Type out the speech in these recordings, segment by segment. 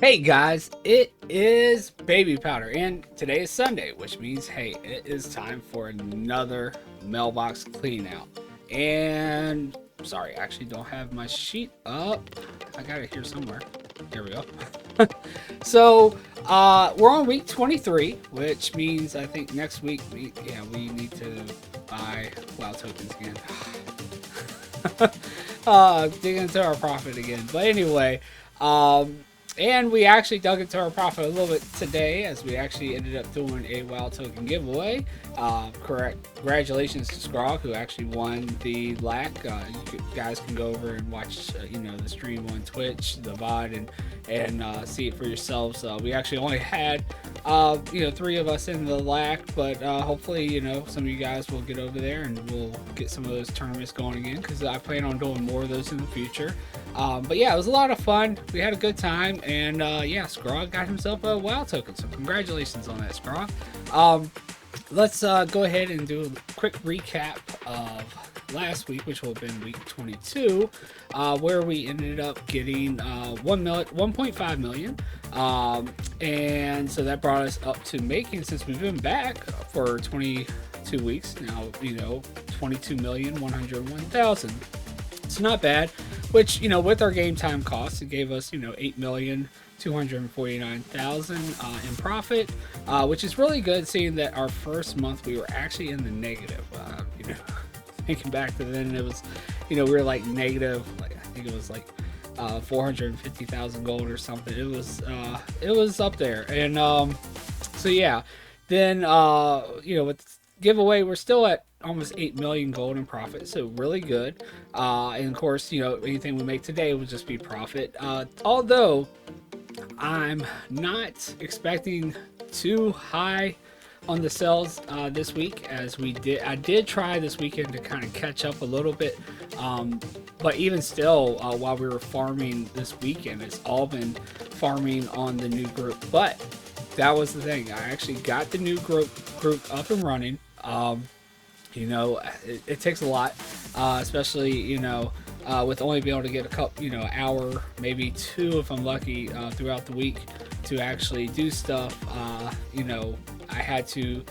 Hey guys, it is Babypowder, and today is Sunday, which means, hey, it is time for another mailbox cleanout. And sorry, I actually don't have my sheet up. I got it here somewhere. There we go. We're on week 23, which means I think next week we need to buy WoW tokens again. Dig into our profit again. But anyway, um, and we actually dug into our profit a little bit today as we actually ended up doing a WoW token giveaway. Correct. Congratulations to Scrog who actually won the LAC. You guys can go over and watch, the stream on Twitch, the VOD, and see it for yourselves. We actually only had, three of us in the LAC, but hopefully, some of you guys will get over there and we'll get some of those tournaments going again because I plan on doing more of those in the future. But yeah, it was a lot of fun. We had a good time, and Scrog got himself a WoW token. So congratulations on that, Scrog. Let's go ahead and do a quick recap of last week, which will have been week 22, where we ended up getting 1.5 million. And so that brought us up to making, since we've been back for 22 weeks now, 22,101,000. It's not bad, which, with our game time costs, it gave us, 8,249,000 in profit, which is really good, seeing that our first month we were actually in the negative. Thinking back to then, it was, we were like negative, like I think it was like 450,000 gold or something. It was up there, and so yeah, then with giveaway, we're still at almost 8 million gold in profit, so really good. And of course, anything we make today will just be profit. Although I'm not expecting too high on the sales this week, as I did try this weekend to kind of catch up a little bit. But even still, while we were farming this weekend, it's all been farming on the new group. But that was the thing. I actually got the new group up and running. It takes a lot, especially, with only being able to get a couple, hour, maybe two if I'm lucky, throughout the week to actually do stuff. I had to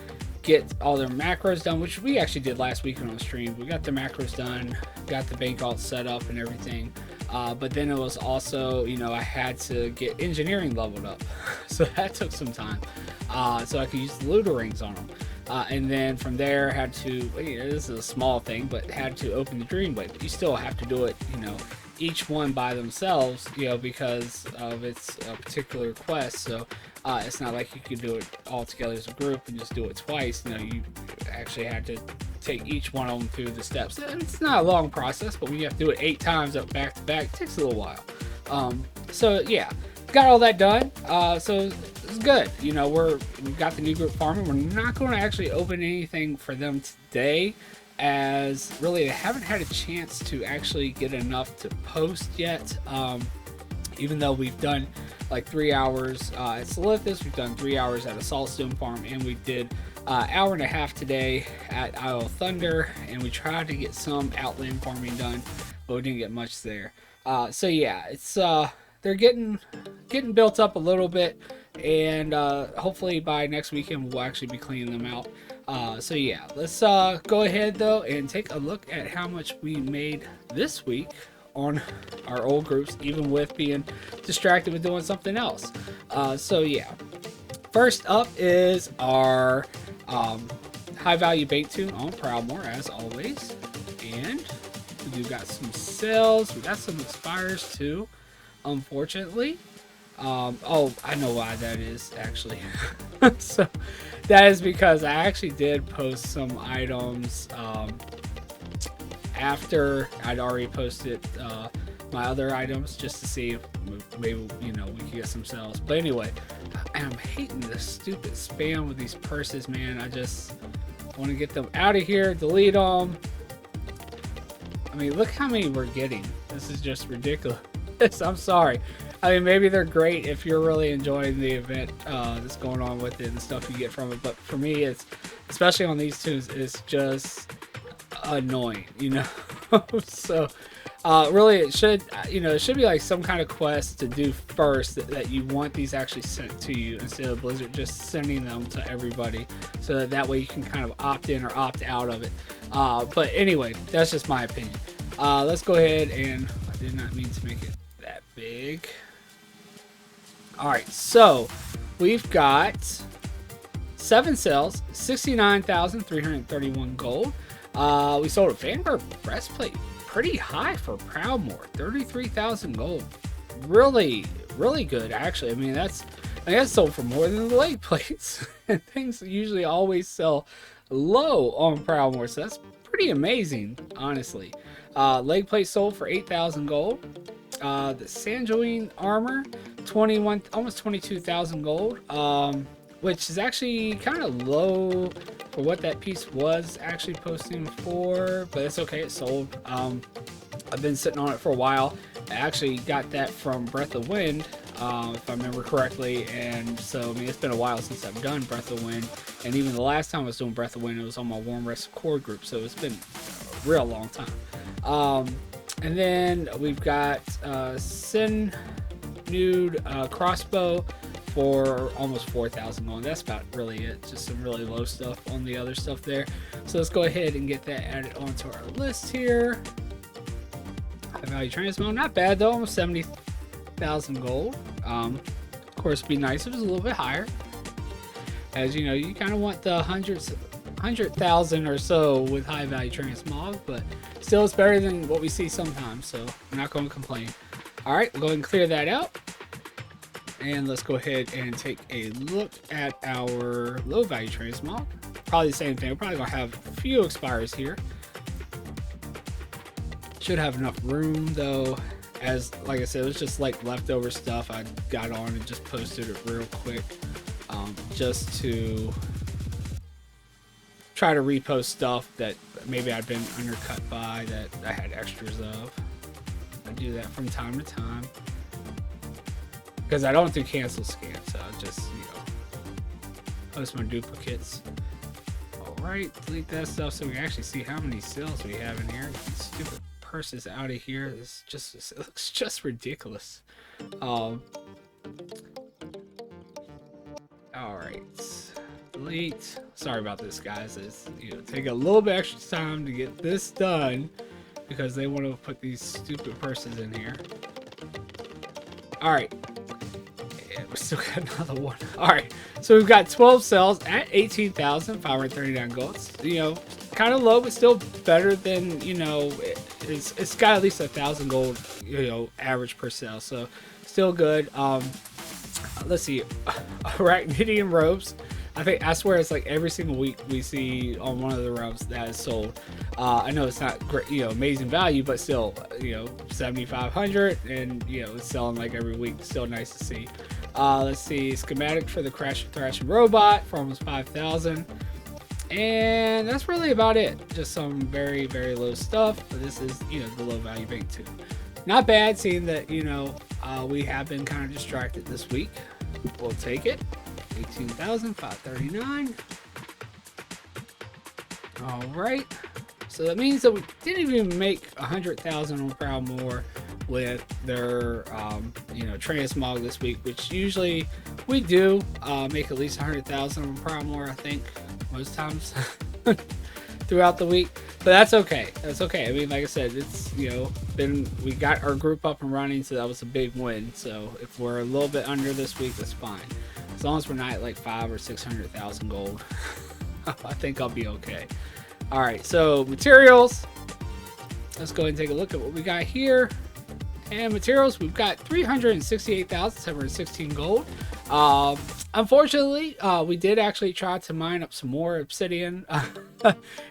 get all their macros done, which we actually did last week on the stream. We got the macros done, got the bank alt set up and everything. But then it was also, I had to get engineering leveled up. So that took some time. So I could use the looter rings on them. And then from there, had to, this is a small thing, but had to open the dream wave. But you still have to do it, each one by themselves, because of its particular quest. So it's not like you could do it all together as a group and just do it twice. You actually had to take each one of them through the steps. And it's not a long process, but when you have to do it 8 times up back to back, it takes a little while. So yeah, got all that done. So it's good. We've got the new group farming. We're not going to actually open anything for them today, as really they haven't had a chance to actually get enough to post yet. Even though we've done like 3 hours at Solithus, we've done 3 hours at a Saltstone farm, and we did hour and a half today at Isle of Thunder, and we tried to get some outland farming done, but we didn't get much there. So yeah, it's they're getting built up a little bit, and hopefully by next weekend we'll actually be cleaning them out. So yeah, let's go ahead though and take a look at how much we made this week on our old groups, even with being distracted with doing something else. So yeah, first up is our high value bait tune on Proudmoore, as always, and we do got some sales. We got some expires too, unfortunately. Oh, I know why that is, actually. So that is because I actually did post some items after I'd already posted my other items, just to see if maybe we could get some sales. But anyway, I'm hating this stupid spam with these purses, man. I just want to get them out of here, delete them. I mean, look how many we're getting. This is just ridiculous. I'm sorry. I mean, maybe they're great if you're really enjoying the event that's going on with it and stuff you get from it. But for me, it's, especially on these tunes, it's just annoying, So Really, it should, it should be like some kind of quest to do first that you want these actually sent to you instead of Blizzard just sending them to everybody, so that way you can kind of opt in or opt out of it. But anyway, that's just my opinion. Let's go ahead and I did not mean to make it that big. All right, so we've got 7 sales, 69,331 gold. We sold a Vanguard breastplate. Pretty high for Proudmoore, 33,000 gold. Really, really good, actually. I mean, that's sold for more than the leg plates. And things usually always sell low on Proudmoore, so that's pretty amazing, honestly. Leg plate sold for 8,000 gold. The Sanjoine armor, almost 22,000 gold. Which is actually kind of low for what that piece was actually posting for, but it's okay, it sold. I've been sitting on it for a while. I actually got that from Breath of Wind, if I remember correctly, and so, I mean, it's been a while since I've done Breath of Wind, and even the last time I was doing Breath of Wind, it was on my Warm Rest Core group, so it's been a real long time. And then we've got Sin Nude crossbow for almost 4,000 gold. That's about really it. Just some really low stuff on the other stuff there. So let's go ahead and get that added onto our list here. High value transmog, not bad though. Almost 70,000 gold. Of course, it'd be nice if it was a little bit higher. As you know, you kind of want the 100,000 or so with high value transmog, but still, it's better than what we see sometimes. So I'm not going to complain. All right, we'll go ahead and clear that out. And let's go ahead and take a look at our low value transmog. Probably the same thing. We're probably gonna have a few expires here. Should have enough room though, as like I said, it was just like leftover stuff I got on and just posted it real quick, just to try to repost stuff that maybe I'd been undercut by that I had extras of. I do that from time to time. Because I don't do cancel scans, so I just, post my duplicates. Alright, delete that stuff so we can actually see how many sales we have in here. Get these stupid purses out of here. It looks just ridiculous. Alright. Delete. Sorry about this, guys. It's, take a little bit extra time to get this done because they want to put these stupid purses in here. Alright. We still got another one. Alright, so we've got 12 cells at 18,539 gold. Kind of low, but still better than, it's got at least 1,000 gold, average per cell. So still good. Let's see. Arachnidian robes. I swear it's like every single week we see on one of the robes that is sold. I know it's not great, amazing value, but still, 7,500, and it's selling like every week. Still nice to see. Let's see, schematic for the Crash Thrashing Robot for almost 5,000. And that's really about it. Just some very, very low stuff. But this is, the low value bank too. Not bad, seeing that, we have been kind of distracted this week. We'll take it. 18,539. All right. So that means that we didn't even make 100,000 on Proudmoore with their, transmog this week, which usually we do make at least 100,000 on Proudmoore, I think, most times throughout the week. But that's okay. That's okay. I mean, like I said, it's, we got our group up and running, so that was a big win. So if we're a little bit under this week, that's fine. As long as we're not at like 500,000 or 600,000 gold, I think I'll be okay. All right, so materials. Let's go ahead and take a look at what we got here. And materials, we've got 368,716 gold. Unfortunately, we did actually try to mine up some more obsidian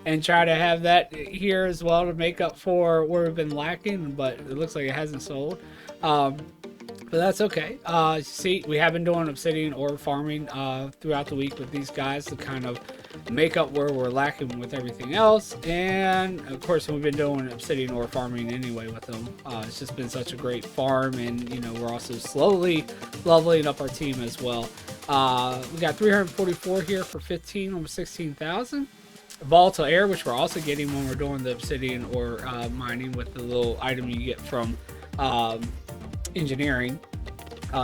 and try to have that here as well to make up for where we've been lacking, but it looks like it hasn't sold. But that's okay. See, we have been doing obsidian ore farming throughout the week with these guys to kind of make up where we're lacking with everything else. And of course, we've been doing obsidian ore farming anyway with them. It's just been such a great farm, and we're also slowly leveling up our team as well. We got 344 here for 15, almost 16,000. Volatile air, which we're also getting when we're doing the obsidian or mining with the little item you get from um, engineering.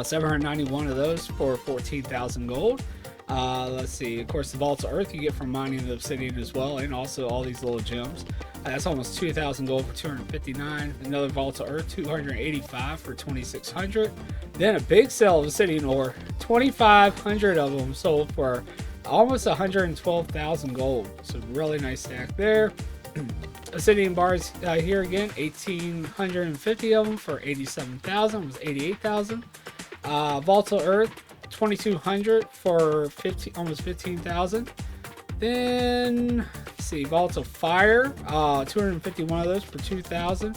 791 of those for 14,000 gold. Let's see, of course, the volatile earth you get from mining the obsidian as well, and also all these little gems. That's almost 2,000 gold for 259. Another volatile earth, 285 for 2,600. Then a big sale of obsidian ore, 2,500 of them sold for almost 112,000 gold. So really nice stack there. Obsidian bars here again, 1,850 of them for 87,000. Was 88,000. Volatile earth, 2,200 for almost 15,000. Then let's see, volatile fire, 251 of those for 2,000.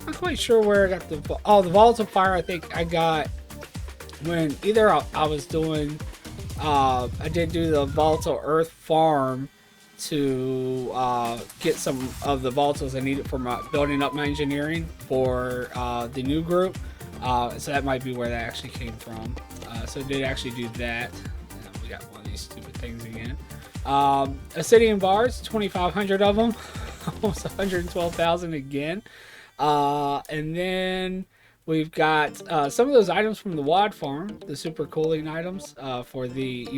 Not quite sure where I got the volatile fire. I think I got when either I was doing I did do the volatile earth farm to get some of the volatiles I needed for building up my engineering for the new group. So that might be where that actually came from. So I did actually do that. And we got one of these stupid things again. Obsidian bars, 2,500 of them, almost 112,000 again. And then we've got some of those items from the WOD farm, the super cooling items for the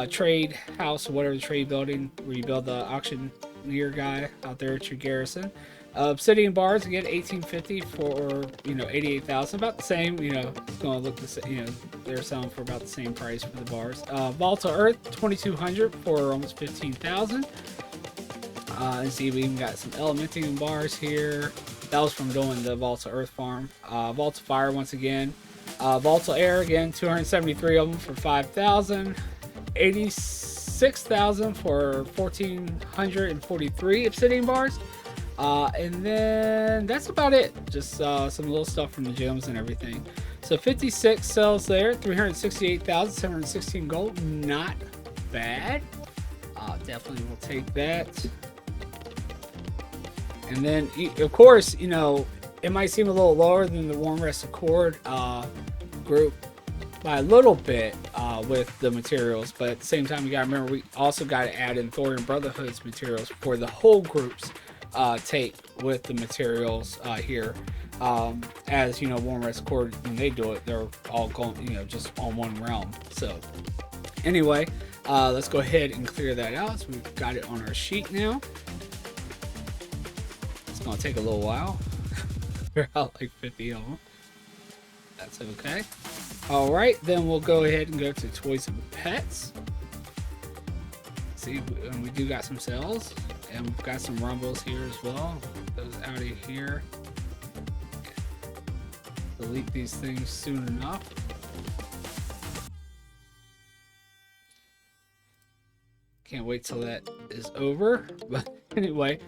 trade house or whatever, the trade building where you build the auctioneer guy out there at your garrison. Obsidian bars again, 1,850 for 88,000, about the same. It's going to look the same. They're selling for about the same price for the bars. Volatile earth, 2,200 for almost 15,000. And see, we even got some elementium bars here. That was from doing the volatile earth farm. Volatile fire once again. Volatile air again, 273 of them for 5,000. 86,000 for 1,443 obsidian bars. And then that's about it. Just some little stuff from the gems and everything. So 56 sells there. 368,716 gold. Not bad. Definitely will take that. And then, of course, it might seem a little lower than the Warm Rest Accord group by a little bit with the materials. But at the same time, you got to remember, we also got to add in Thorium Brotherhood's materials for the whole group's take with the materials here. As Warm Rest Accord, when they do it, they're all going, just on one realm. So anyway, let's go ahead and clear that out. So we've got it on our sheet now. It's gonna take a little while. We're out like 50 of them. That's okay. All right, then we'll go ahead and go to toys and pets. See, we do got some sales. And we've got some rumbles here as well. Those out of here. Delete these things soon enough. Can't wait till that is over. But anyway,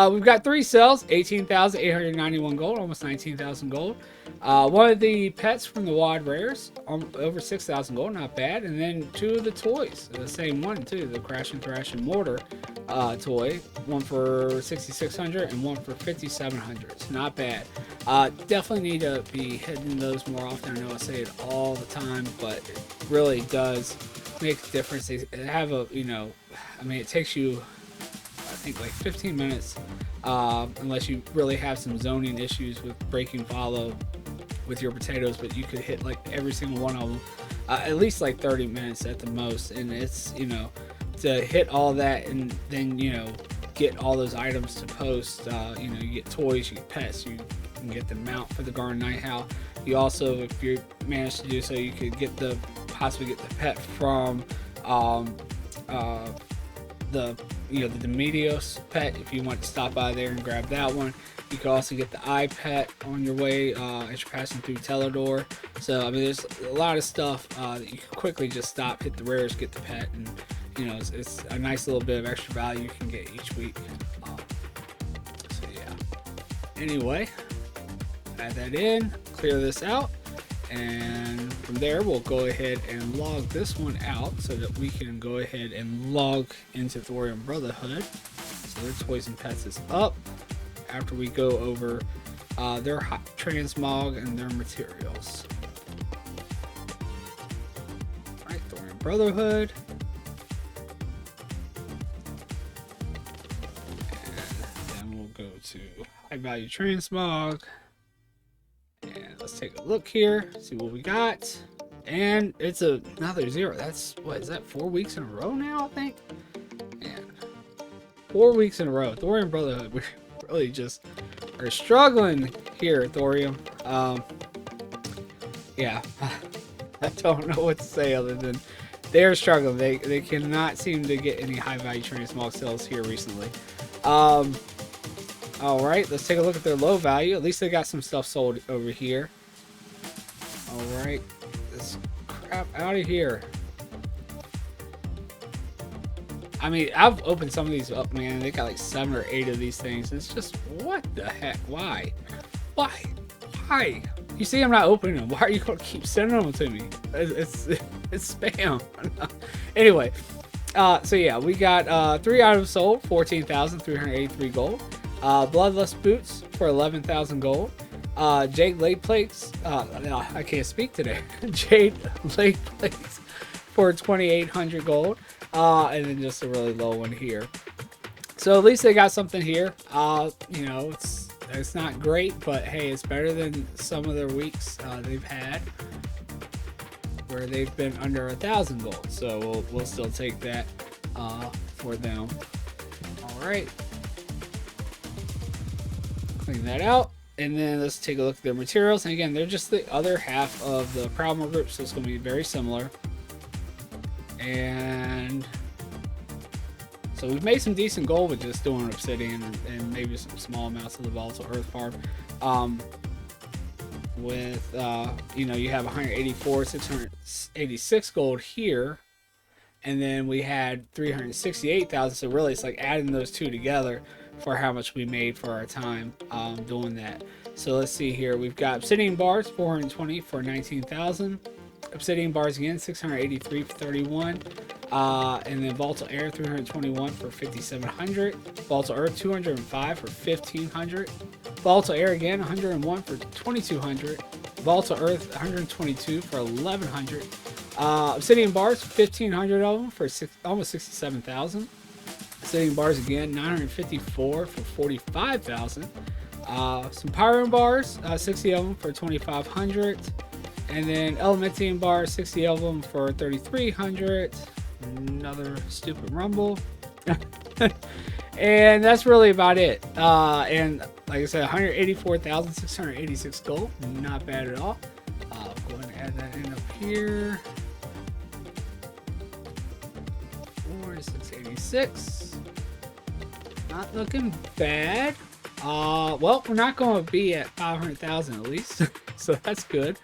we've got 3 sales, 18,891 gold, almost 19,000 gold. One of the pets from the WOD rares, over 6,000 gold, not bad. And then 2 of the toys, the same one too, the Crash and Thrash and Mortar toy, one for 6,600 and one for 5,700. It's not bad. Definitely need to be hitting those more often. I know I say it all the time, but it really does make a difference. They have it takes you, I think, like 15 minutes, unless you really have some zoning issues with breaking follow with your potatoes, but you could hit like every single one of them, at least like 30 minutes at the most. And it's, to hit all that and then, get all those items to post, you get toys, you get pets, you can get the mount for the Garden Night Owl. You also, if you manage to do so, you could possibly get the pet from the Demedios pet if you want to stop by there and grab that one. You can also get the iPet on your way as you're passing through Teledor. So there's a lot of stuff that you can quickly just stop, hit the rares, get the pet, and it's a nice little bit of extra value you can get each week. So yeah. Anyway, add that in, clear this out. And from there, we'll go ahead and log this one out so that we can go ahead and log into Thorium Brotherhood. So their toys and pets is up after we go over their transmog and their materials. Alright, Thorium Brotherhood. high value transmog. And let's take a look here, see what we got. And it's another 0. That's, what is that, 4 weeks in a row now, I think? Man, 4 weeks in a row. Thorium Brotherhood, we really just are struggling here, Thorium. Yeah, I don't know what to say other than they're struggling. They cannot seem to get any high value transmog sales here recently. All right, let's take a look at their low value. At least they got some stuff sold over here. All right, this crap out of here. I mean, I've opened some of these up, man. They got like 7 or 8 of these things. It's just, what the heck? Why? You see, I'm not opening them. Why are you going to keep sending them to me? It's spam. Anyway, so yeah, we got 3 items sold, 14,383 gold. Bloodlust boots for 11,000 gold. Jade leg plates. I can't speak today. Jade leg plates for 2,800 gold. And then just a really low one here. So at least they got something here. You know, it's not great, but hey, it's better than some of their weeks they've had where they've been under 1,000 gold. So we'll still take that for them. All right, clean that out, and then let's take a look at their materials. And again, they're just the other half of the Proudmore group, so it's going to be very similar. And so we've made some decent gold with just doing obsidian and maybe some small amounts of the volatile earth farm. With you know, you have 184, 686 gold here, and then we had 368,000. So really, it's like adding those two together for how much we made for our time doing that. So let's see here. We've got obsidian bars, 420 for 19,000. Obsidian bars again, 683 for 31. And then volatile air, 321 for 5,700. Volatile earth, 205 for 1,500. Volatile air again, 101 for 2,200. Volatile earth, 122 for 1,100. Obsidian bars, 1,500 of them for almost 67,000. Obsidian bars again, 954 for 45,000. Some pyron bars, 60 of them for 2,500. And then elementium bars, 60 of them for 3,300. Another stupid rumble. And that's really about it. And like I said, 184,686 gold. Not bad at all. I'll go ahead and add that in up here. 4,686. Not looking bad. Well, we're not going to be at 500,000 at least. So that's good.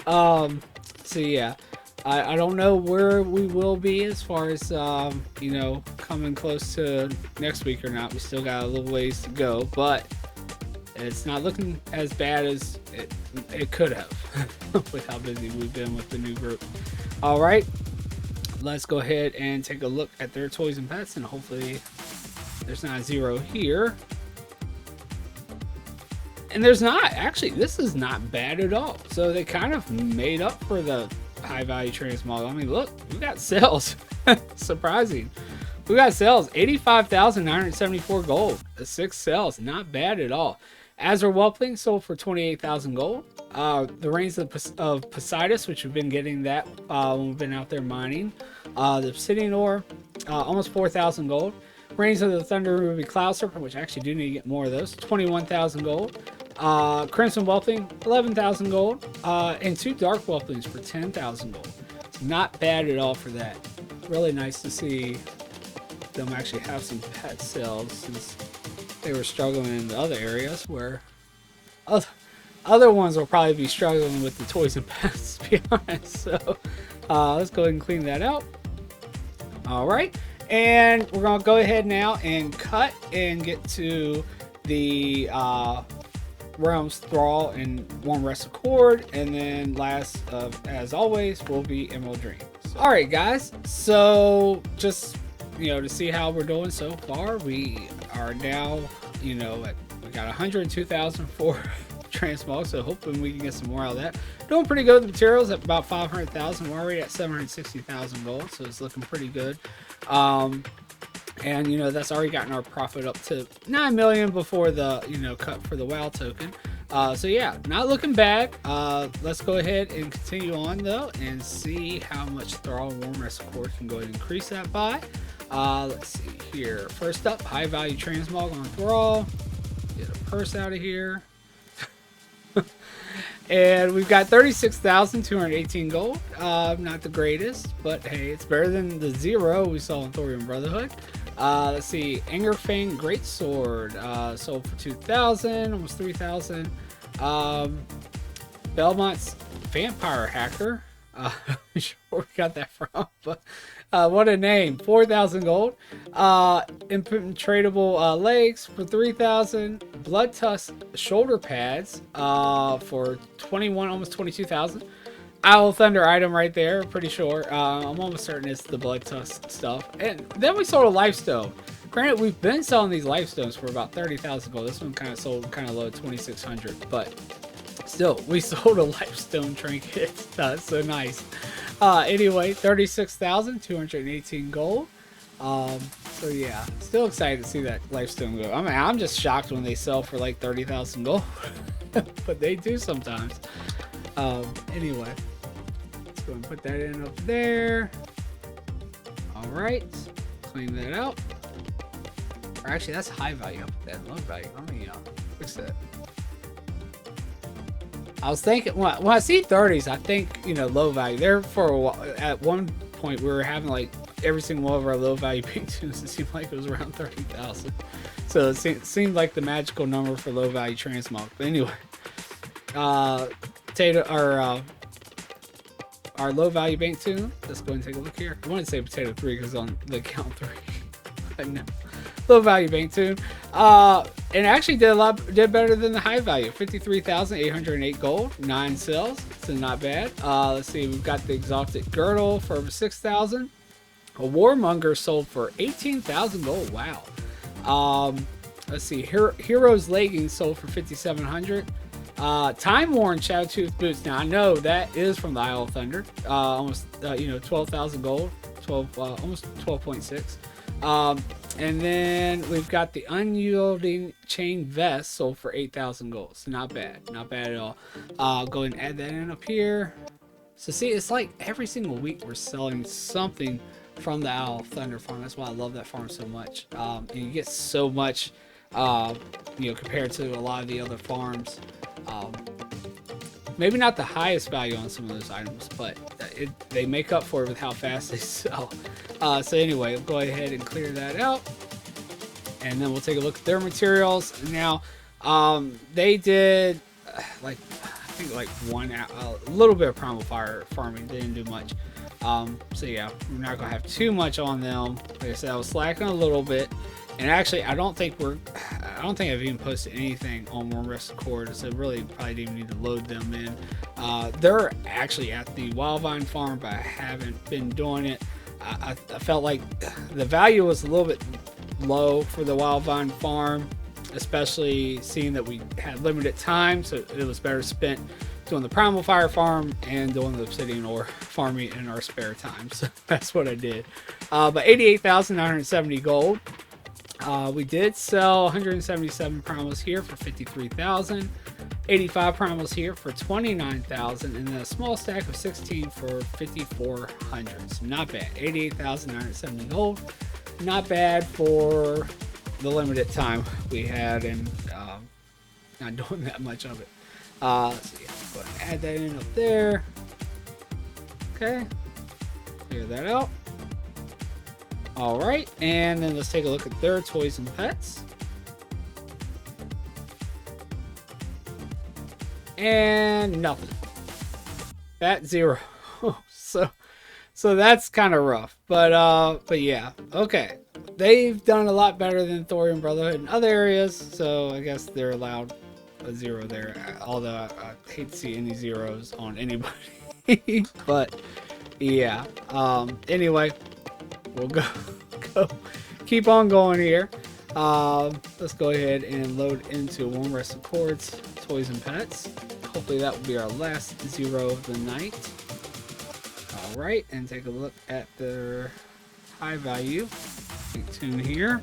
So yeah, I don't know where we will be as far as you know, coming close to next week or not. We still got a little ways to go, but it's not looking as bad as it could have with how busy we've been with the new group. All right, let's go ahead and take a look at their toys and pets, and hopefully there's not a 0 here. And there's not. Actually, this is not bad at all. So they kind of made up for the high value transmog. I mean, look, we got sales. Surprising. We got sales, 85,974 gold. 6 sales, not bad at all. Azure Whelpling sold for 28,000 gold. The Reigns of Poseidus, which we've been getting that when we've been out there mining. The Obsidian Ore, almost 4,000 gold. Reigns of the Thunder Ruby Cloud Serpent, which I actually do need to get more of those, 21,000 gold. Crimson Whelpling, 11,000 gold. And 2 Dark Whelplings for 10,000 gold. It's not bad at all for that. Really nice to see them actually have some pet sales, since they were struggling in the other areas where other ones will probably be struggling with the toys and pets, to be honest. So let's go ahead and clean that out. All right. And we're going to go ahead now and cut and get to the Realms Thrall and Warm Rest Accord. And then last, as always, will be Emerald Dream. So, all right, guys. So just, you know, to see how we're doing so far, we are now, you know, we got 102,004 transmog. So hoping we can get some more out of that. Doing pretty good with materials at about 500,000. We're already at 760,000 gold. So it's looking pretty good. And that's already gotten our profit up to 9 million before the cut for the WoW token. So yeah, not looking bad. Let's go ahead and continue on though and see how much Thrall and Warm Rest Accord can go ahead and increase that by. Let's see here. First up, high value transmog on Thrall. Get a purse out of here. And we've got 36,218 gold. Not the greatest, but hey, it's better than the 0 we saw in Thorium Brotherhood. Let's see, Angerfang Greatsword, sold for 2,000, almost 3,000. Belmont's Vampire Hacker, sure we got that from, but what a name, 4,000 gold. Impenetrable legs for 3,000. Blood Tusk shoulder pads for 21, almost 22,000. Owl Thunder item right there, pretty sure. I'm almost certain it's the Blood Tusk stuff. And then we sold a Lifestone. Granted, we've been selling these Lifestones for about 30,000 gold. This one kind of sold kind of low at 2,600, but still, we sold a Lifestone trinket. That's so nice. Anyway, 36,218 gold. So yeah, still excited to see that Lifestone go. I mean, I'm just shocked when they sell for like 30,000 gold, but they do sometimes. Anyway, let's go and put that in up there. All right, clean that out. Or actually, that's high value. Up that low value. Let me fix that. I was thinking when I see 30s, I think low value. There for a while, at one point we were having like every single one of our low value pink tunes. It seemed like it was around 30,000. So it seemed like the magical number for low value transmog. But anyway, potato our low value bank tune. Let's go and take a look here. I wanted to say potato 3 because on the count 3. But no. Low value bank tune. And actually did better than the high value. 53,808 gold, 9 sales. So not bad. Let's see, we've got the exalted girdle for over 6,000. A warmonger sold for 18,000 gold. Wow. Let's see, heroes leggings sold for 5,700. Time worn Shadowtooth boots. Now I know that is from the Isle of Thunder. Almost 12,000 gold, almost 12.6. And then we've got the unyielding chain vest sold for 8,000 gold. So not bad at all. Go ahead and add that in up here. So see, it's like every single week we're selling something from the Owl Thunder farm. That's why I love that farm so much. And you get so much, compared to a lot of the other farms. Maybe not the highest value on some of those items, but they make up for it with how fast they sell. So anyway, we'll go ahead and clear that out, and then we'll take a look at their materials. Now, they did I think a little bit of primal fire farming. They didn't do much. So yeah, we're not gonna have too much on them. Like I said, I was slacking a little bit. And actually, I don't think I've even posted anything on Warm Rest Accord, so really probably didn't need to load them in. They're actually at the Wildvine farm, but I haven't been doing it. I felt like the value was a little bit low for the Wildvine farm, especially seeing that we had limited time, so it was better spent doing the Primal Fire farm and doing the Obsidian Ore farming in our spare time. So that's what I did. But 88,970 gold. We did sell 177 primals here for 53,000, 85 primals here for 29,000, and then a small stack of 16 for 5,400. So not bad. 88,970 gold. Not bad for the limited time we had, and not doing that much of it. So yeah, go ahead and add that in up there. Okay, clear that out. All right, and then let's take a look at their toys and pets. And nothing. At 0. So that's kind of rough. But yeah, okay. They've done a lot better than Thorium Brotherhood in other areas, so I guess they're allowed a 0 there. Although I hate to see any zeros on anybody. But yeah. Anyway. We'll go keep on going here. Let's go ahead and load into Warm Rest Accords, toys and pets. Hopefully that will be our last 0 of the night. All right, and take a look at their high value. Tune here.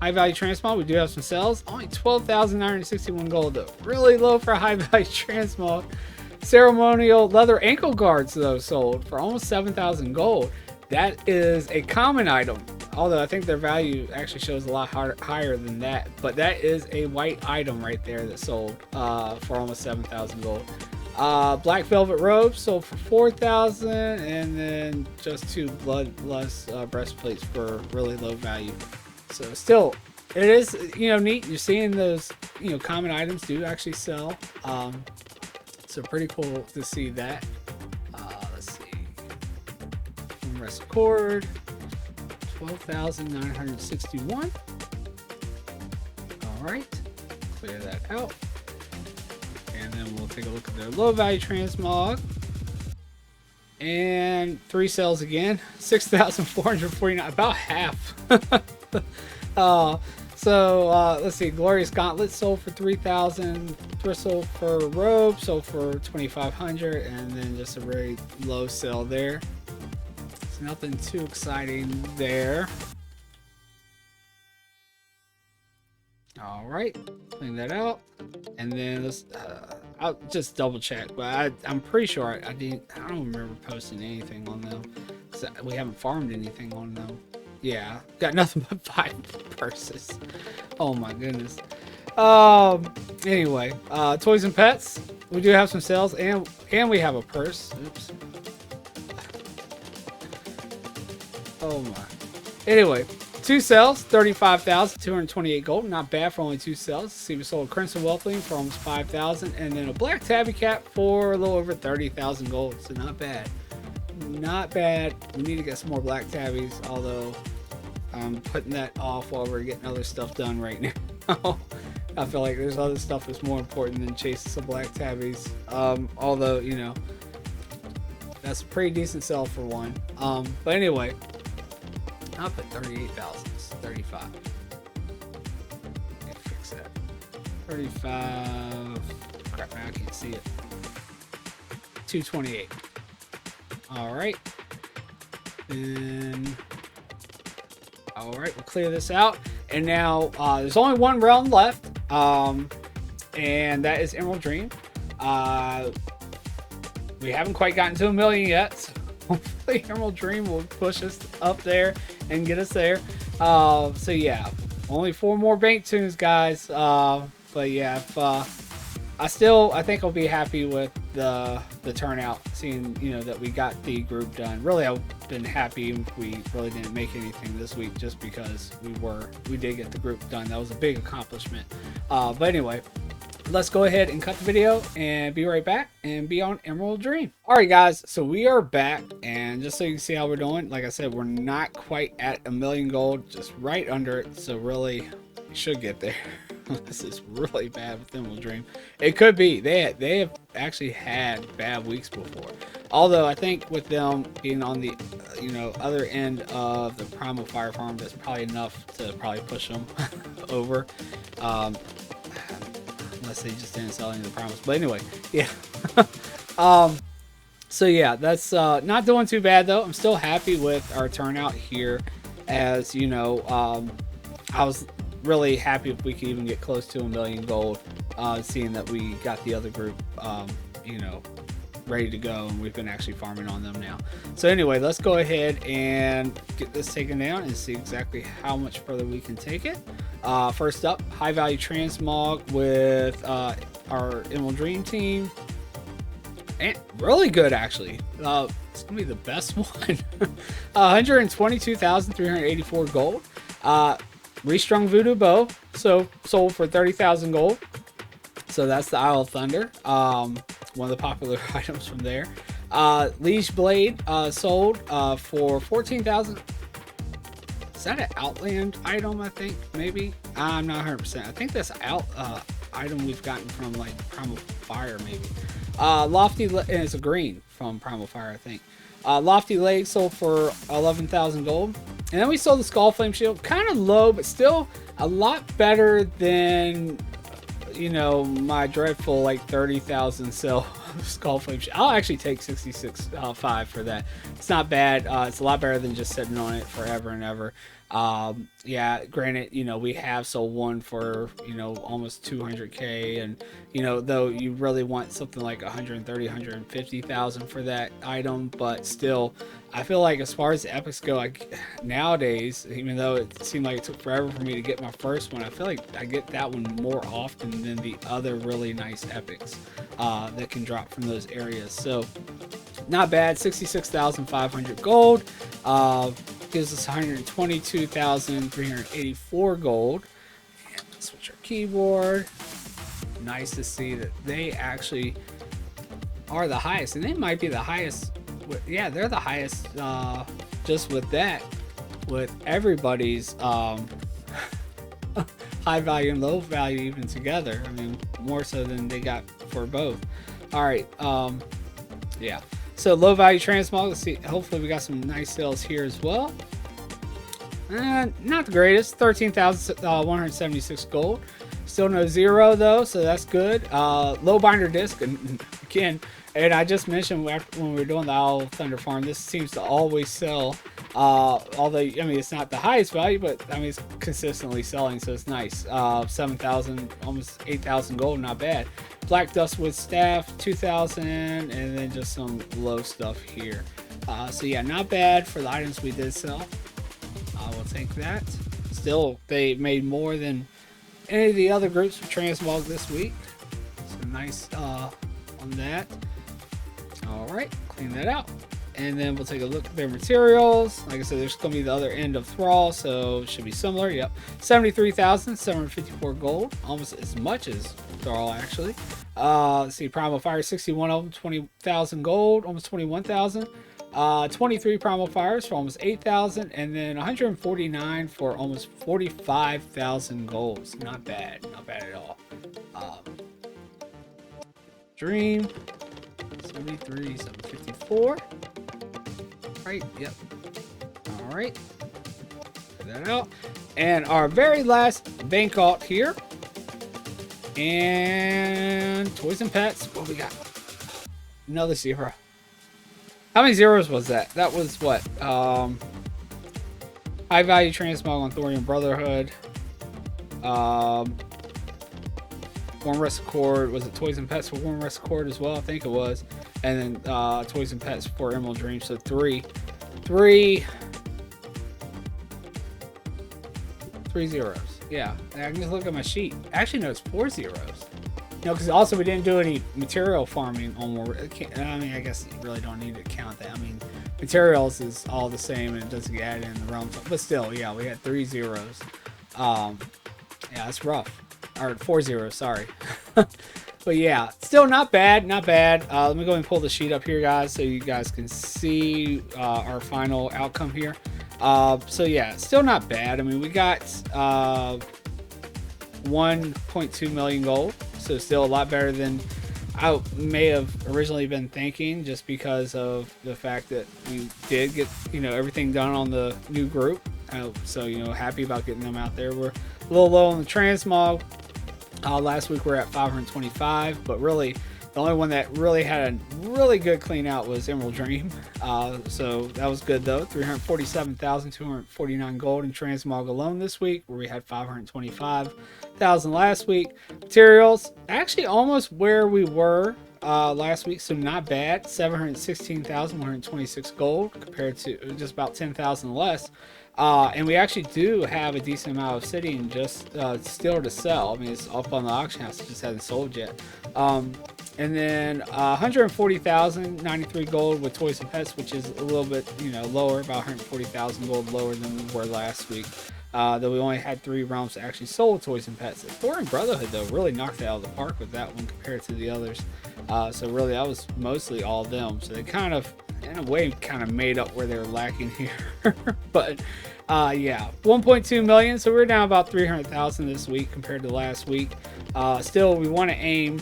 High value transmog, we do have some sales. Only 12,961 gold though. Really low for a high value transmog. Ceremonial leather ankle guards though sold for almost 7,000 gold. That is a common item. Although I think their value actually shows a lot higher than that. But that is a white item right there that sold for almost 7,000 gold. Black velvet robes sold for 4,000, and then just 2 bloodlust breastplates for really low value. So still, it is, you know, neat. You're seeing those, you know, common items do actually sell. So pretty cool to see that. Let's see. Rest cord, 12,961. All right, clear that out. And then we'll take a look at their low value transmog. And 3 sales again, 6,449, about half. Let's see, Glorious Gauntlet sold for 3,000, Bristle for Robe sold for 2,500, and then just a very low sale there. So nothing too exciting there. All right, clean that out, and then let's. I'll just double check, but I'm pretty sure I don't remember posting anything on them. So we haven't farmed anything on them. Yeah, got nothing but 5 purses. Oh my goodness. Anyway, toys and pets. We do have some sales, and we have a purse. Oops. Oh my. Anyway, 2 sales, 35,228 gold. Not bad for only 2 sales. See, we sold a Crimson Whelpling for almost 5,000, and then a Black Tabby Cat for a little over 30,000 gold. So not bad. Not bad. We need to get some more Black Tabbies, although I'm putting that off while we're getting other stuff done right now. I feel like there's other stuff that's more important than chasing some Black Tabbies. Although, you know, that's a pretty decent sell for one. But anyway, I'll put 38,000. 35. Let me fix that. 35. Crap, man, I can't see it. 228. All right. Then. All right, we'll clear this out. And now there's only one realm left, and that is Emerald Dream. We haven't quite gotten to 1 million yet, so hopefully Emerald Dream will push us up there and get us there. So yeah, only 4 more bank tunes, guys. But yeah, if, I think I'll be happy with the turnout, seeing, you know, that we got the group done. Really, I've been happy if we really didn't make anything this week, just because we did get the group done. That was a big accomplishment. But anyway, let's go ahead and cut the video and be right back and be on Emerald Dream. All right, guys, so we are back, and just so you can see how we're doing, like I said, we're not quite at 1 million gold, just right under it. So really, we should get there. This is really bad with Emerald Dream. It could be. They have actually had bad weeks before. Although I think with them being on the you know, other end of the Primal Fire Farm, that's probably enough to probably push them over. Unless they just didn't sell any of the primals. But anyway, yeah. So yeah, that's not doing too bad though. I'm still happy with our turnout here. As you know, I was really happy if we could even get close to 1 million gold, seeing that we got the other group, you know, ready to go, and we've been actually farming on them now. So anyway, let's go ahead and get this taken down and see exactly how much further we can take it. First up, high value transmog with our Emerald Dream team, and really good actually. It's gonna be the best one. 122,384 gold. Restrung Voodoo Bow, so sold for 30,000 gold. So that's the Isle of Thunder, one of the popular items from there. Liege Blade sold for 14,000. Is that an Outland item? I think maybe. I'm not 100%. I think that's an item we've gotten from like Primal Fire maybe. Lofty, and it's a green from Primal Fire, I think. Lofty Leg sold for 11,000 gold. And then we sold the Skull Flame Shield, kind of low, but still a lot better than, you know, my dreadful like 30,000 sell Skull Flame. I'll actually take 66.5 for that. It's not bad. It's a lot better than just sitting on it forever and ever. Yeah, granted, we have sold one for, almost 200K, and, though you really want something like 130, 150,000 for that item, but still, I feel like as far as the epics go, nowadays, even though it seemed like it took forever for me to get my first one, I feel like I get that one more often than the other really nice epics that can drop from those areas. So not bad. 66,500 gold gives us 122,384 gold. And let's switch our keyboard. Nice to see that they actually are the highest, and they might be the highest. Yeah, they're the highest just with that, with everybody's high value and low value even together. I mean, more so than they got for both. All right, yeah. So low value transmog. Let's see. Hopefully we got some nice sales here as well. Not the greatest. 13,176 gold. Still no zero though, so that's good. Low binder disc, and again, and I just mentioned when we were doing the Owl Thunder Farm, this seems to always sell. Although, I mean, it's not the highest value, but I mean, it's consistently selling, so it's nice. 7,000, almost 8,000 gold, not bad. Black Dustwood Staff, 2,000, and then just some low stuff here. So yeah, not bad for the items we did sell. I will take that. Still, they made more than any of the other groups with transmog this week. So nice on that. All right, clean that out. And then we'll take a look at their materials. Like I said, there's going to be the other end of Thrall, so it should be similar. Yep, 73,754 gold, almost as much as Thrall actually. Let's see, Primal Fire, 61 of them, 20,000 gold, almost 21,000. 23 Primal Fires for almost 8,000, and then 149 for almost 45,000 golds. Not bad at all. Dream, 73, 754. Right, yep. All right, put that out. And our very last bank alt here. And Toys and Pets, what we got? Another zero. How many zeros was that? That was what? High value transmog on Thorium Brotherhood. Warm Rest Accord. Was it Toys and Pets for Warm Rest Accord as well? I think it was. And then Toys and Pets for Emerald Dream. So three zeros. Yeah, I can just look at my sheet. Actually, no, it's 4 zeros. Because also we didn't do any material farming on more. I mean, I guess you really don't need to count that. I mean, materials is all the same and it doesn't get added in the realm. But still, yeah, we had 3 zeros. Yeah, that's rough. Or 4 zeros, sorry. But yeah, still not bad, not bad. Let me go and pull the sheet up here, guys, so you guys can see our final outcome here. So yeah, still not bad. I mean, we got 1.2 million gold. So still a lot better than I may have originally been thinking, just because of the fact that we did get, everything done on the new group. So, happy about getting them out there. We're a little low on the transmog. Last week we were at 525, but really the only one that really had a really good clean out was Emerald Dream. So that was good though. 347,249 gold in transmog alone this week, where we had 525,000 last week. Materials actually almost where we were last week, so not bad. 716,126 gold compared to just about 10,000 less. And we actually do have a decent amount of obsidian just still to sell. I mean, it's up on the auction house, it just hasn't sold yet. And then 140,093 gold with Toys and Pets, which is a little bit, lower, about 140,000 gold lower than we were last week. Though we only had 3 realms that actually sold Toys and Pets. Thorium Brotherhood, though, really knocked it out of the park with that one compared to the others. So really, that was mostly all them. So they kind of, in a way, made up where they were lacking here. But yeah, 1.2 million. So we're down about 300,000 this week compared to last week. Still, we want to aim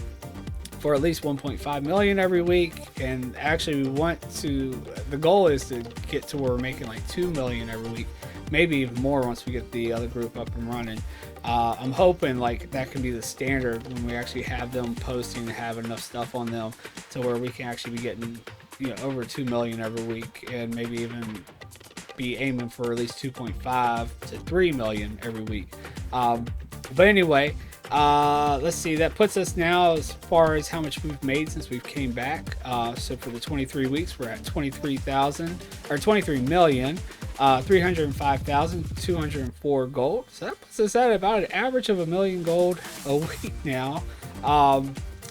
for at least 1.5 million every week, and actually the goal is to get to where we're making like 2 million every week. maybe even more once we get the other group up and running. I'm hoping like that can be the standard when we actually have them posting and have enough stuff on them to where we can actually be getting, you know, over 2 million every week, and maybe even be aiming for at least 2.5 to 3 million every week. But anyway, let's see, that puts us now as far as how much we've made since we've came back. So for the 23 weeks, we're at 23,000 or 23 million. 305,204 gold. So that puts us at about an average of 1 million gold a week now.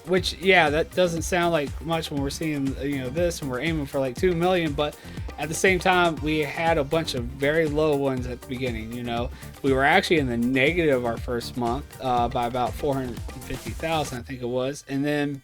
Which, yeah, that doesn't sound like much when we're seeing, you know, this, and we're aiming for like 2 million, but at the same time, we had a bunch of very low ones at the beginning. You know, we were actually in the negative our first month by about 450,000, I think it was, and then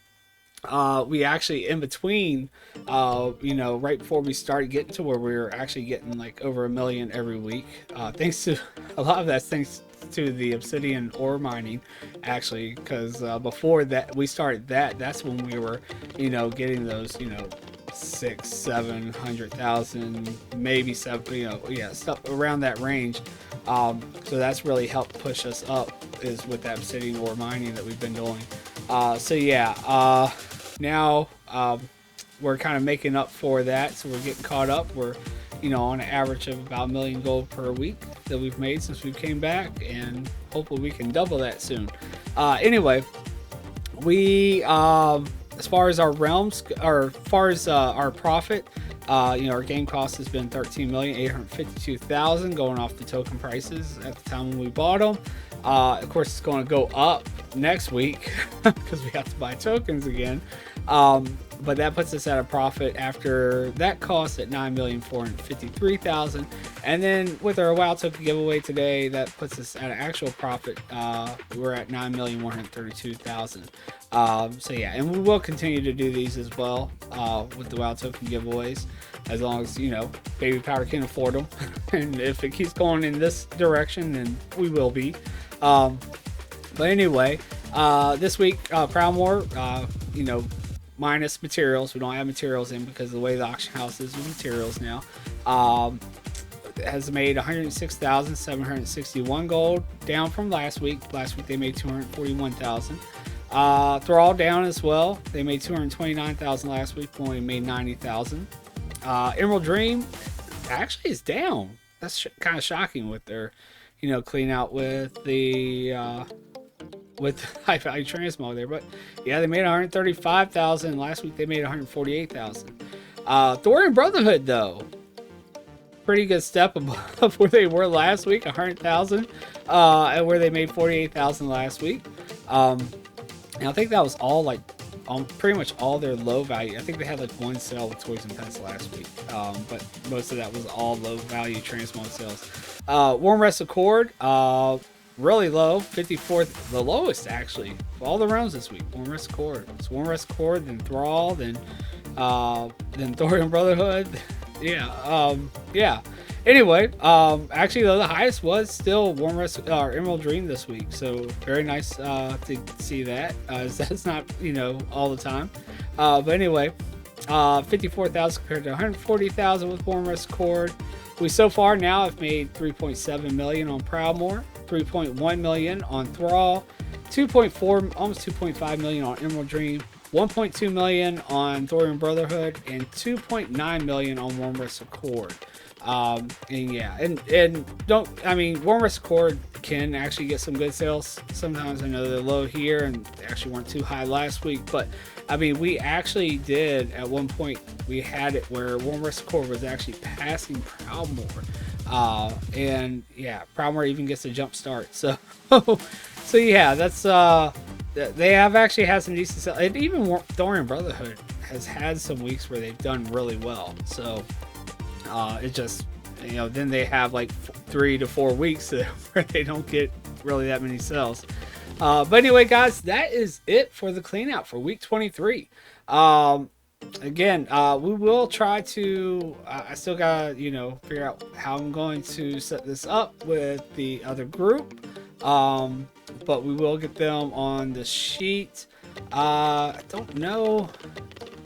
we actually in between, you know, right before we started getting to where we were actually getting like over 1 million every week, thanks to a lot of that's thanks to the obsidian ore mining, actually, because before that we started that's when we were, you know, getting those, you know, 600,000-700,000, maybe 7, you know, yeah, stuff around that range. So that's really helped push us up, is with that obsidian ore mining that we've been doing. So yeah, now we're kind of making up for that, so we're getting caught up. We're, you know, on an average of about 1 million gold per week that we've made since we came back, and hopefully we can double that soon. Anyway, we as far as our realms, or as far as our profit, you know, our game cost has been 13,852,000, going off the token prices at the time when we bought them. Of course, it's going to go up next week because we have to buy tokens again. But that puts us at a profit after that cost at 9,453,000. And then with our WoW token giveaway today, that puts us at an actual profit. We're at 9,132,000. So yeah, and we will continue to do these as well with the WoW token giveaways, as long as, you know, Babypowder can afford them. And if it keeps going in this direction, then we will be. But anyway, this week, Proudmoore, you know, minus materials. We don't have materials in because of the way the auction house is with materials now. Has made 106,761 gold, down from last week. Last week they made 241,000. Thrall down as well. They made 229,000 last week, only made 90,000. Emerald Dream actually is down. That's kind of shocking with their, you know, clean out with the with high value transmog there. But yeah, they made 135,000. Last week they made 148,000. Thorium Brotherhood though, pretty good step above where they were last week, 100,000, and where they made 48,000 last week. And I think that was all like pretty much all their low value. I think they had like one sale with Toys and Pets last week, but most of that was all low value transmog sales. Warm Rest Accord, really low, 54th, the lowest actually of all the rounds this week. Warm Rest Accord. It's Warm Rest Accord, then Thrall, then Thorium Brotherhood. Yeah, yeah. Anyway, actually though, the highest was still Warm Rest Emerald Dream this week, so very nice to see that. That's not, you know, all the time. But anyway, 54,000 compared to 140,000 with Warm Rest Accord. We so far now have made 3.7 million on Proudmoore, 3.1 million on Thrall, 2.4, almost 2.5 million on Emerald Dream, 1.2 million on Thorium Brotherhood, and 2.9 million on Warm Rest Accord. And yeah, and don't, I mean, Warm Rest Accord can actually get some good sales sometimes. I know they're low here and they actually weren't too high last week, but I mean, we actually did at one point, we had it where Warm Rest Accord was actually passing Proudmoore. And yeah, Proudmoore even gets a jump start. So so yeah, that's they have actually had some decent sales. And even Thorium Brotherhood has had some weeks where they've done really well. So it just, you know, then they have like 3 to 4 weeks where they don't get really that many sales. But anyway, guys, that is it for the clean out for week 23. Again, we will try to, I still gotta, you know, figure out how I'm going to set this up with the other group. But we will get them on the sheet. I don't know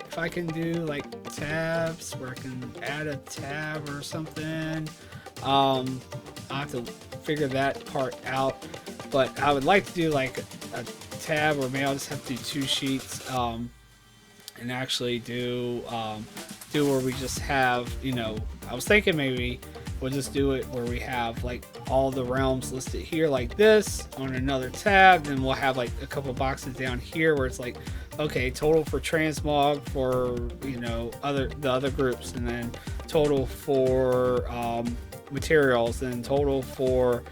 if I can do like tabs where I can add a tab or something. I'll have to figure that part out, but I would like to do like a tab, or maybe I'll just have to do 2 sheets, and actually do where we just have, I was thinking maybe we'll just do it where we have like all the realms listed here like this on another tab, then we'll have like a couple boxes down here where it's like, okay, total for transmog for the other groups, and then total for materials, and total for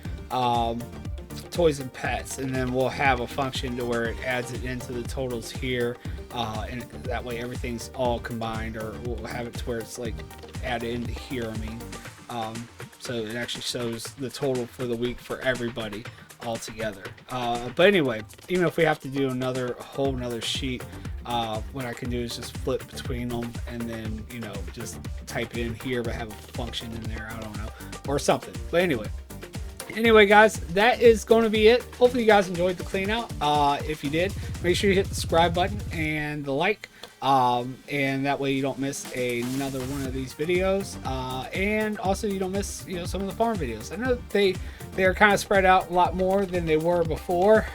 toys and pets, and then we'll have a function to where it adds it into the totals here, and that way everything's all combined, or we'll have it to where it's like added into here, so it actually shows the total for the week for everybody all together. But anyway, even if we have to do a whole another sheet, what I can do is just flip between them, and then just type it in here but have a function in there, I don't know, or something. But anyway guys, that is going to be it. Hopefully you guys enjoyed the clean out. If you did, make sure you hit the subscribe button and the like, and that way you don't miss another one of these videos, and also you don't miss some of the farm videos. I know they're kind of spread out a lot more than they were before,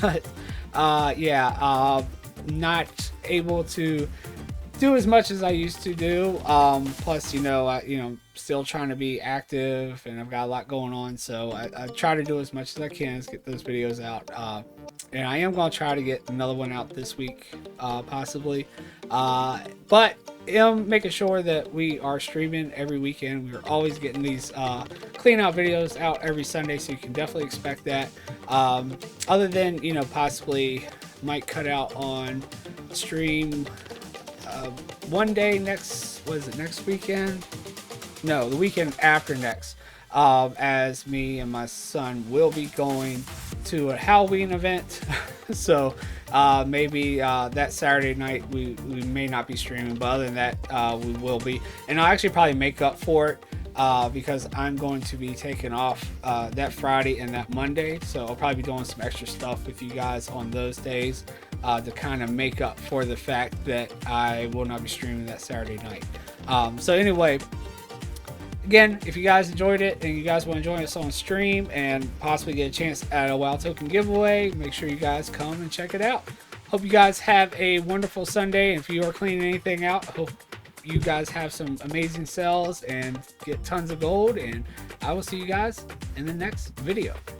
but yeah, not able to do as much as I used to do. Plus, still trying to be active, and I've got a lot going on, so I try to do as much as I can to get those videos out. And I am going to try to get another one out this week, possibly. But I'm making sure that we are streaming every weekend. We're always getting these clean out videos out every Sunday, so you can definitely expect that. Other than, possibly might cut out on stream one day next weekend? No, the weekend after next, as me and my son will be going to a Halloween event. So maybe that Saturday night we may not be streaming, but other than that, we will be, and I'll actually probably make up for it, because I'm going to be taking off that Friday and that Monday, so I'll probably be doing some extra stuff with you guys on those days, to kind of make up for the fact that I will not be streaming that Saturday night. So anyway, again, if you guys enjoyed it and you guys want to join us on stream and possibly get a chance at a WoW token giveaway, make sure you guys come and check it out. Hope you guys have a wonderful Sunday, and if you are cleaning anything out, hope you guys have some amazing sales and get tons of gold, and I will see you guys in the next video.